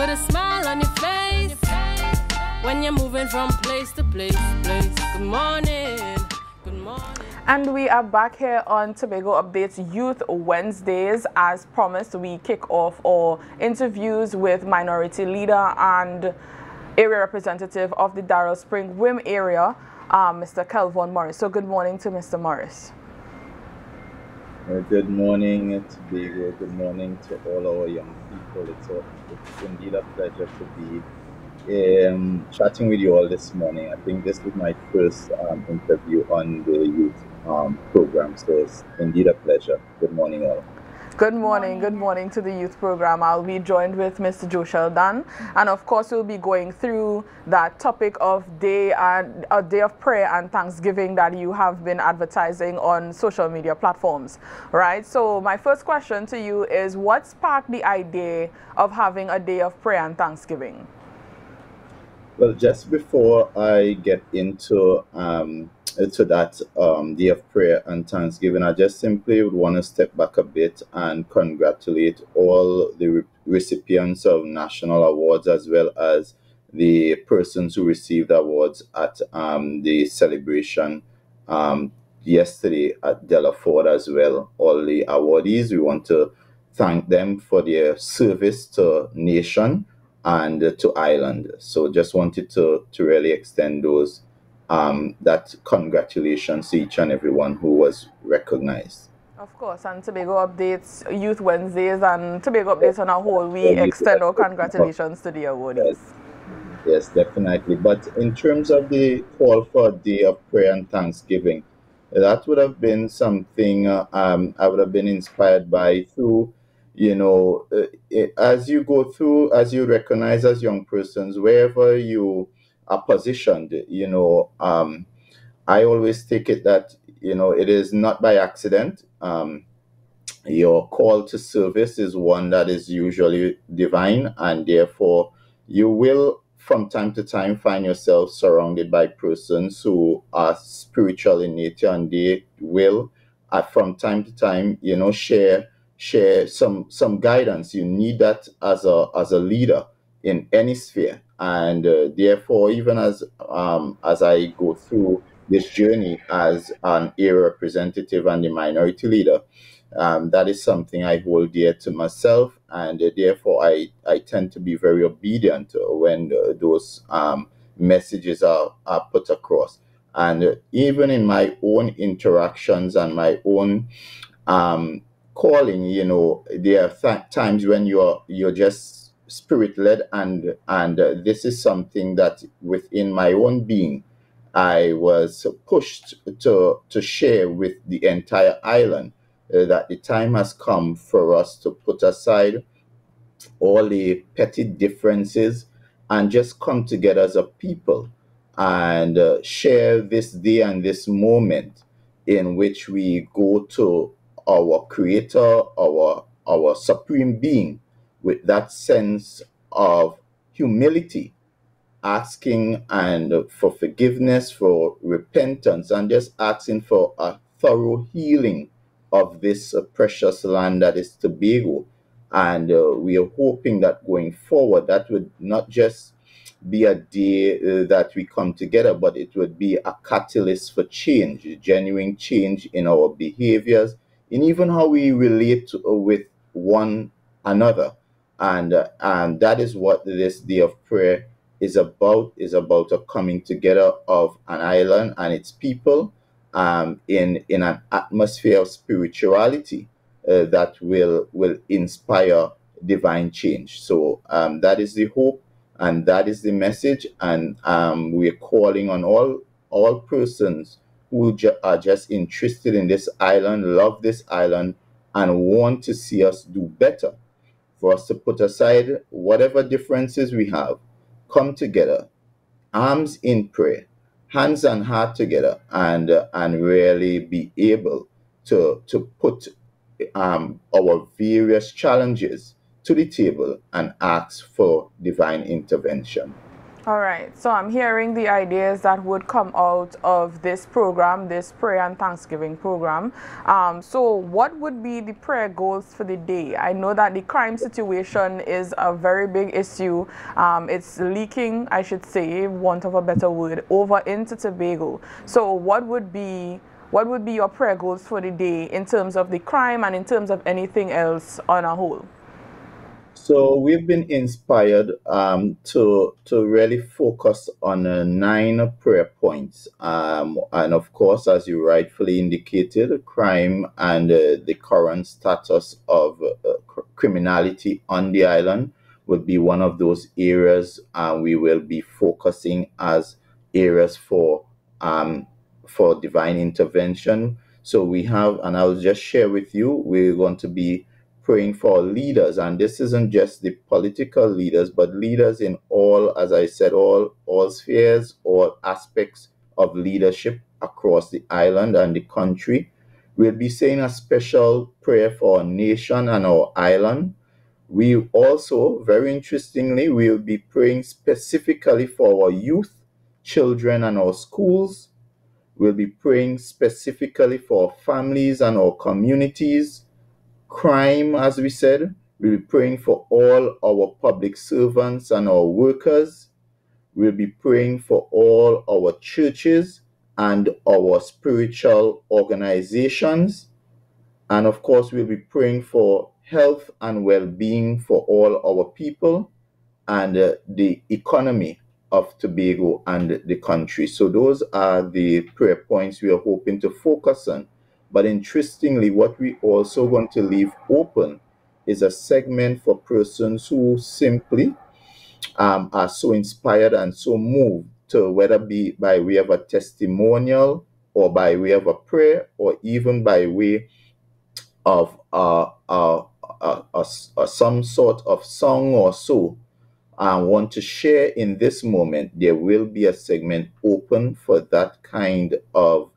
put a smile on your face when you're moving from place to place. Good morning. Good morning. And we are back here on Tobago Updates Youth Wednesdays. As promised, we kick off our interviews with minority leader and area representative of the Darrell Spring WIM area, Mr. Kelvon Morris. So good morning to Mr. Morris. Good morning, Tobago. Good morning to all our young people. It's indeed a pleasure to be chatting with you all this morning. I think this is my first interview on the youth program, so it's indeed a pleasure. Good morning, all. Good morning to the youth program. I'll be joined with Mr. Joeshel Dann, and of course we'll be going through that topic of a day of prayer and thanksgiving that you have been advertising on social media platforms, right? So my first question to you is, what sparked the idea of having a day of prayer and thanksgiving? Well, just before I get into that day of prayer and thanksgiving, I just simply would want to step back a bit and congratulate all the recipients of national awards, as well as the persons who received awards at the celebration yesterday at Delaford as well. All the awardees, we want to thank them for their service to nation and to Ireland. So just wanted to really extend those that congratulations to each and everyone who was recognized. Of course, and Tobago Updates Youth Wednesdays and Tobago Updates on a whole, we extend our congratulations to the awardees. Yes, definitely. But in terms of the call for a day of prayer and thanksgiving, that would have been something I would have been inspired by through, as you go through, as you recognize as young persons, wherever you are positioned, I always take it that, it is not by accident. Your call to service is one that is usually divine, and therefore you will from time to time find yourself surrounded by persons who are spiritual in nature, and they will from time to time, share some guidance. You need that as a leader in any sphere, and therefore, even as I go through this journey as an area representative and the minority leader, that is something I hold dear to myself, and therefore I tend to be very obedient when those messages are put across. And even in my own interactions and my own calling, there are times when you're just spirit-led, and this is something that within my own being I was pushed to share with the entire island, that the time has come for us to put aside all the petty differences and just come together as a people and share this day and this moment in which we go to our Creator, our Supreme Being, with that sense of humility, asking and for forgiveness, for repentance, and just asking for a thorough healing of this precious land that is Tobago. And we are hoping that going forward, that would not just be a day that we come together, but it would be a catalyst for change, genuine change in our behaviors, in even how we relate with one another. And that is what this day of prayer is about a coming together of an island and its people in an atmosphere of spirituality that will inspire divine change. So that is the hope, and that is the message, and we're calling on all persons who are just interested in this island, love this island, and want to see us do better, for us to put aside whatever differences we have, come together, arms in prayer, hands and heart together, and really be able to put our various challenges to the table and ask for divine intervention. All right, so I'm hearing the ideas that would come out of this program, this prayer and thanksgiving program. So what would be the prayer goals for the day? I know that the crime situation is a very big issue. It's leaking, I should say, want of a better word, over into Tobago. So what would be your prayer goals for the day in terms of the crime and in terms of anything else on a whole? So we've been inspired to really focus on 9 prayer points, and of course, as you rightfully indicated, crime and the current status of criminality on the island would be one of those areas we will be focusing as areas for divine intervention. So we have, and I'll just share with you, we're going to be praying for leaders, and this isn't just the political leaders, but leaders in all, as I said, all spheres, all aspects of leadership across the island and the country. We'll be saying a special prayer for our nation and our island. We also, very interestingly, will be praying specifically for our youth, children, and our schools. We'll be praying specifically for our families and our communities. Crime, as we said, we'll be praying for all our public servants and our workers. We'll be praying for all our churches and our spiritual organizations. And of course, we'll be praying for health and well being for all our people and the economy of Tobago and the country. So, those are the prayer points we are hoping to focus on. But interestingly, what we also want to leave open is a segment for persons who simply are so inspired and so moved to, whether be by way of a testimonial or by way of a prayer or even by way of some sort of song or so, want to share in this moment, there will be a segment open for that kind of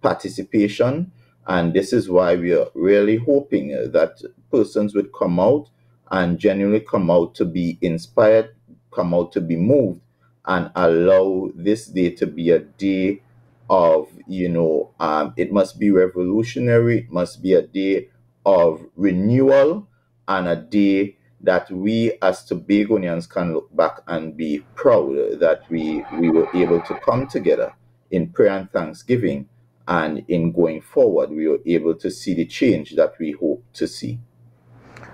participation. And this is why we are really hoping that persons would come out and genuinely come out to be inspired, come out to be moved, and allow this day to be a day of, it must be revolutionary, it must be a day of renewal, and a day that we as Tobagonians can look back and be proud that we were able to come together in prayer and thanksgiving, and in going forward we were able to see the change that we hope to see.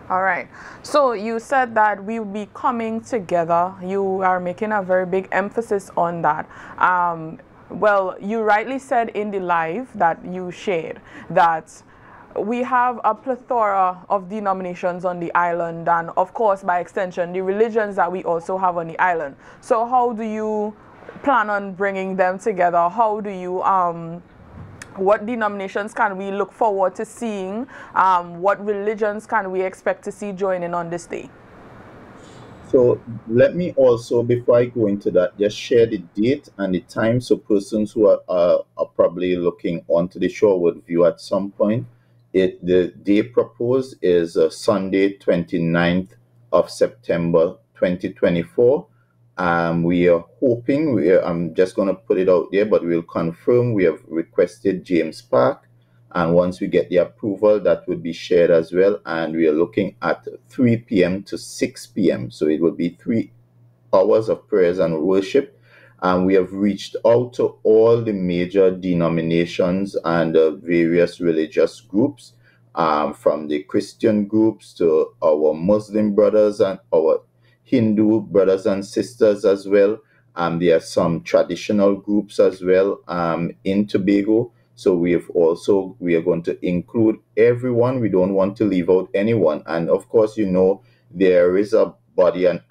All right. So you said that we will be coming together. You are making a very big emphasis on that. Well, you rightly said in the live that you shared that we have a plethora of denominations on the island, and of course by extension the religions that we also have on the island. So how do you plan on bringing them together? How do you what denominations can we look forward to seeing? What religions can we expect to see joining on this day? So let me also, before I go into that, just share the date and the time so persons who are probably looking onto the show would view at some point. The day proposed is Sunday, 29th of September, 2024. We are hoping, I'm just going to put it out there, but we'll confirm. We have requested James Park, and once we get the approval, that would be shared as well. And we are looking at 3 p.m. to 6 p.m. So it will be 3 hours of prayers and worship. And we have reached out to all the major denominations and various religious groups, from the Christian groups to our Muslim brothers and our Hindu brothers and sisters as well. There are some traditional groups as well in Tobago. So we are going to include everyone. We don't want to leave out anyone. And of course, there is a body, an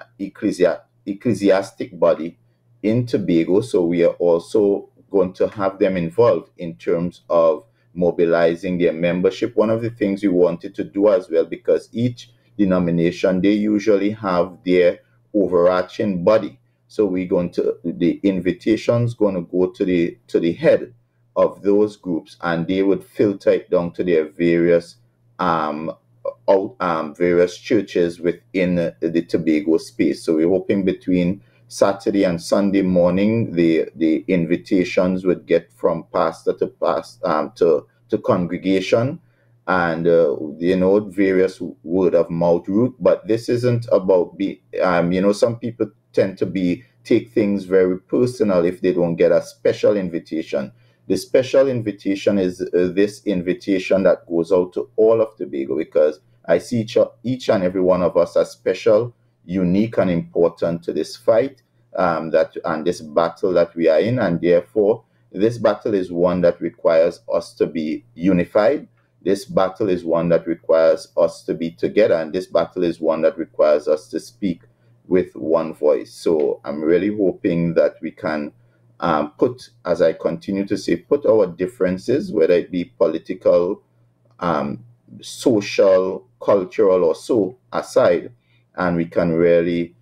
ecclesiastic body in Tobago. So we are also going to have them involved in terms of mobilizing their membership. One of the things we wanted to do as well, because each denomination, they usually have their overarching body. So the invitation's going to go to the head of those groups, and they would filter it down to their various various churches within the Tobago space. So we're hoping between Saturday and Sunday morning, the invitations would get from pastor to to congregation, and various word of mouth route. But this isn't about some people tend to take things very personal if they don't get a special invitation. The special invitation is this invitation that goes out to all of Tobago, because I see each and every one of us as special, unique, and important to this fight and this battle that we are in. And therefore, this battle is one that requires us to be unified. This battle is one that requires us to be together. And this battle is one that requires us to speak with one voice. So I'm really hoping that we can put, as I continue to say, put our differences, whether it be political, social, cultural, or so, aside, and we can really,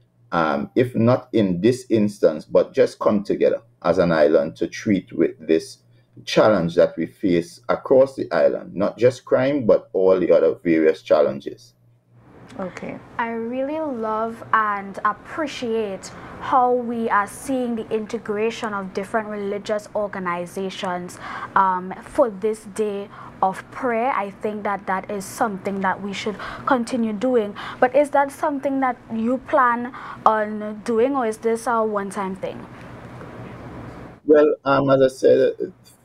if not in this instance, but just come together as an island to treat with this challenge that we face across the island, not just crime, but all the other various challenges. Okay. I really love and appreciate how we are seeing the integration of different religious organizations for this day of prayer. I think that is something that we should continue doing. But is that something that you plan on doing, or is this a one-time thing? Well, as I said,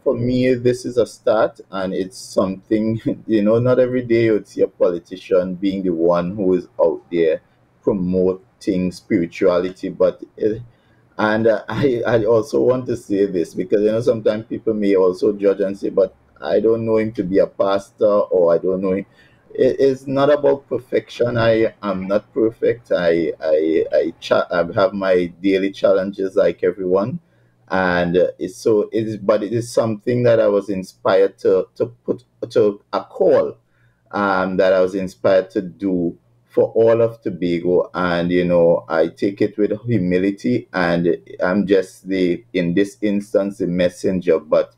for me, this is a start, and it's something, not every day you would see a politician being the one who is out there promoting spirituality. But I also want to say this, because, sometimes people may also judge and say, but I don't know him to be a pastor, or I don't know him. It's not about perfection. I am not perfect. I have my daily challenges like everyone. And but it is something that I was inspired to put to a call that I was inspired to do for all of Tobago. And I take it with humility, and I'm just in this instance, the messenger. But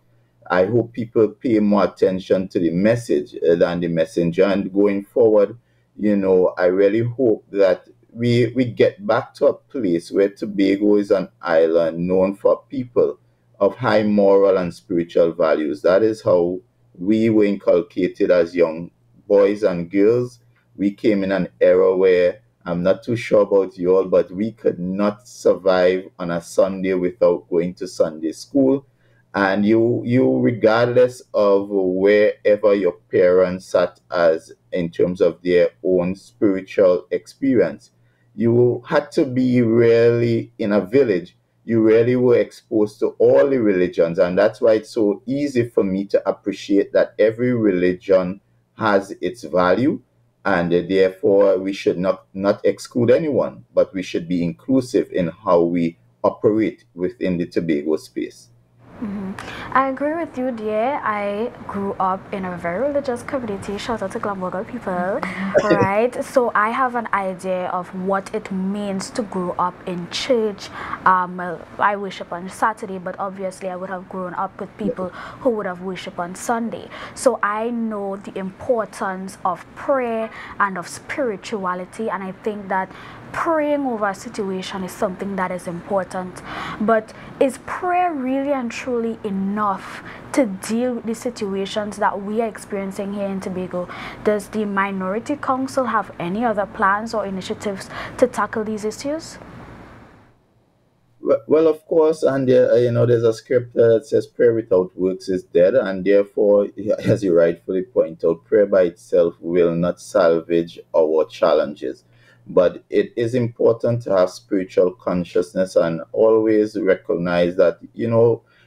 I hope people pay more attention to the message than the messenger. And going forward, I really hope that we get back to a place where Tobago is an island known for people of high moral and spiritual values. That is how we were inculcated as young boys and girls. We came in an era where, I'm not too sure about you all, but we could not survive on a Sunday without going to Sunday school. And you regardless of wherever your parents sat as in terms of their own spiritual experience, you had to be really in a village. You really were exposed to all the religions. And that's why it's so easy for me to appreciate that every religion has its value. And therefore, we should not exclude anyone, but we should be inclusive in how we operate within the Tobago space. I agree with you, dear. I grew up in a very religious community. Shout out to Glambogle people, right? So I have an idea of what it means to grow up in church. I worship on Saturday, but obviously I would have grown up with people who would have worship on Sunday. So I know the importance of prayer and of spirituality, and I think that praying over a situation is something that is important. But is prayer really and truly enough to deal with the situations that we are experiencing here in Tobago? Does the Minority Council have any other plans or initiatives to tackle these issues? Well, of course, and there's a scripture that says prayer without works is dead, and therefore, as you rightfully point out, prayer by itself will not salvage our challenges. But it is important to have spiritual consciousness and always recognize that,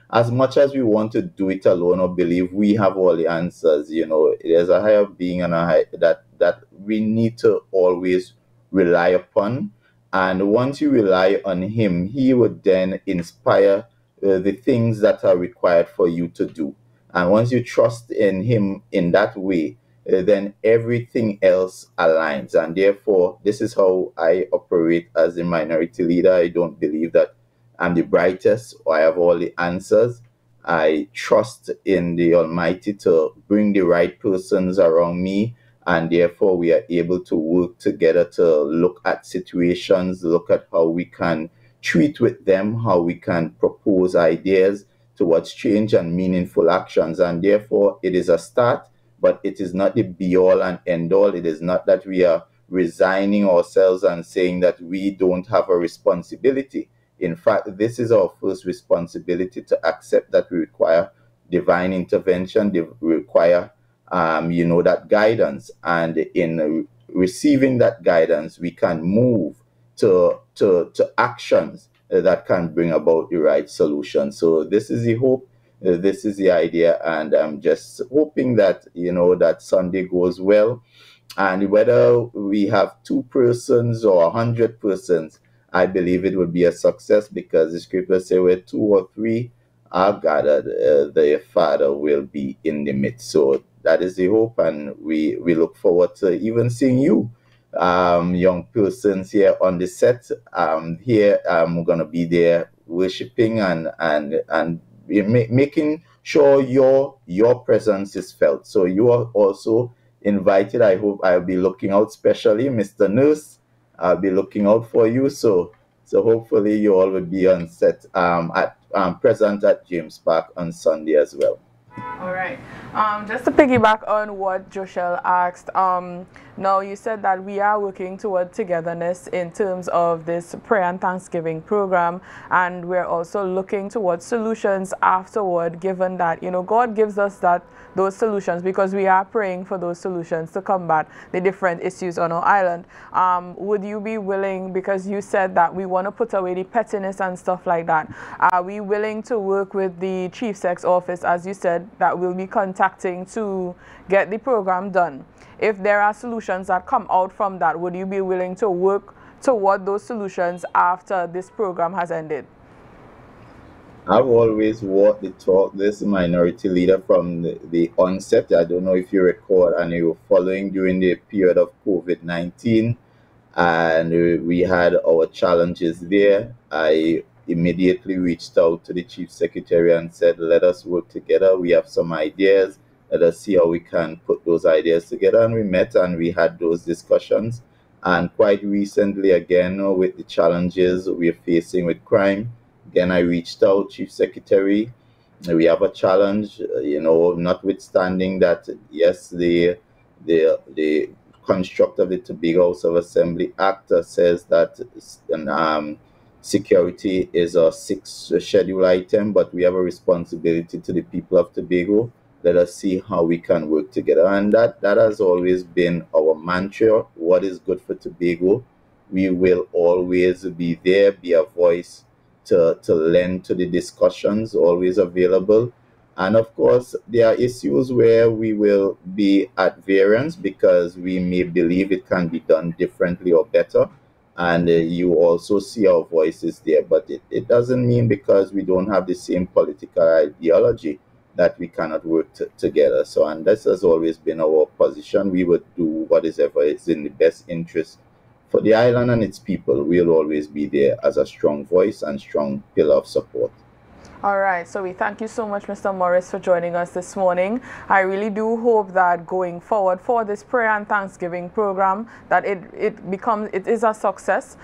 as much as we want to do it alone or believe we have all the answers, there's a higher being and that we need to always rely upon. And once you rely on him, he would then inspire the things that are required for you to do. And once you trust in him in that way, then everything else aligns. And therefore, this is how I operate as a minority leader. I don't believe that I'm the brightest or I have all the answers. I trust in the Almighty to bring the right persons around me, and therefore we are able to work together to look at situations, look at how we can treat with them, how we can propose ideas towards change and meaningful actions. And therefore, it is a start, but it is not the be-all and end-all. It is not that we are resigning ourselves and saying that we don't have a responsibility. In fact, this is our first responsibility, to accept that we require divine intervention, we require, that guidance. And in receiving that guidance, we can move to actions that can bring about the right solution. So this is the hope, this is the idea, and I'm just hoping that, that Sunday goes well. And whether we have 2 persons or 100 persons, I believe it will be a success, because the scriptures say where 2 or 3 are gathered, the Father will be in the midst. So that is the hope, and we look forward to even seeing you, young persons here on the set. Here, we're going to be there worshiping and making sure your presence is felt. So you are also invited. I hope I'll be looking out, especially Mr. Nurse. I'll be looking out for you. So hopefully you all will be on set, present at James Park on Sunday as well. All right. Just to piggyback on what Joeshel asked, now you said that we are working toward togetherness in terms of this prayer and thanksgiving program, and we're also looking towards solutions afterward, given that, God gives us those solutions, because we are praying for those solutions to combat the different issues on our island. Would you be willing, because you said that we want to put away the pettiness and stuff like that, are we willing to work with the Chief Sec's office, as you said, that we'll be contacting to get the program done? If there are solutions that come out from that, would you be willing to work toward those solutions after this program has ended? I've always walked the talk. This minority leader from the onset. I don't know if you recall, and you were following during the period of COVID-19, and we had our challenges there. I immediately reached out to the Chief Secretary and said, let us work together. We have some ideas. Let us see how we can put those ideas together. And we met and we had those discussions. And quite recently, again, with the challenges we're facing with crime, again, I reached out, Chief Secretary. We have a challenge, notwithstanding that, yes, the construct of the Tobago House of Assembly Act says that security is a 6th schedule item, but we have a responsibility to the people of Tobago. Let us see how we can work together. And that has always been our mantra. What is good for Tobago? We will always be there, be a voice to lend to the discussions, always available. And of course, there are issues where we will be at variance, because we may believe it can be done differently or better. And you also see our voices there. But it doesn't mean because we don't have the same political ideology that we cannot work together. So, and this has always been our position. We would do whatever is in the best interest for the island and its people. We'll always be there as a strong voice and strong pillar of support. All right, so we thank you so much, Mr. Morris, for joining us this morning. I really do hope that going forward for this prayer and thanksgiving program, that it is a success.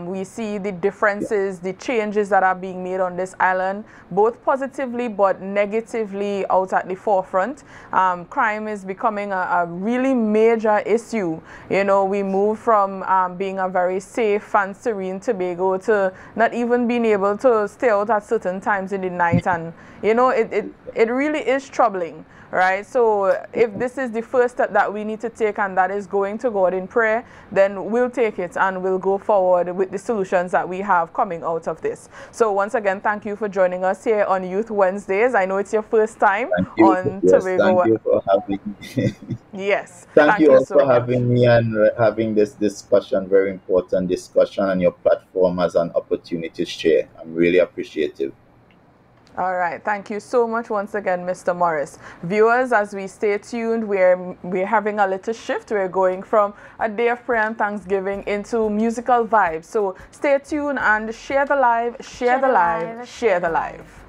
We see the differences, the changes that are being made on this island, both positively but negatively out at the forefront. Crime is becoming a really major issue. We move from being a very safe and serene Tobago to not even being able to stay out at certain times in the night, and it really is troubling, right? So if this is the first step that we need to take, and that is going to God in prayer, then we'll take it and we'll go forward with the solutions that we have coming out of this. So once again, thank you for joining us here on Youth Wednesdays. I know it's your first time on Tobago. Thank you for having me. Yes. Thank you also so for having me and having this discussion, very important discussion, and your platform as an opportunity to share. I'm really appreciative. All right, thank you so much once again, Mr. Morris. Viewers, as we stay tuned, we're having a little shift. We're going from a day of prayer and thanksgiving into musical vibes. So stay tuned and share the live, share the live, share the live.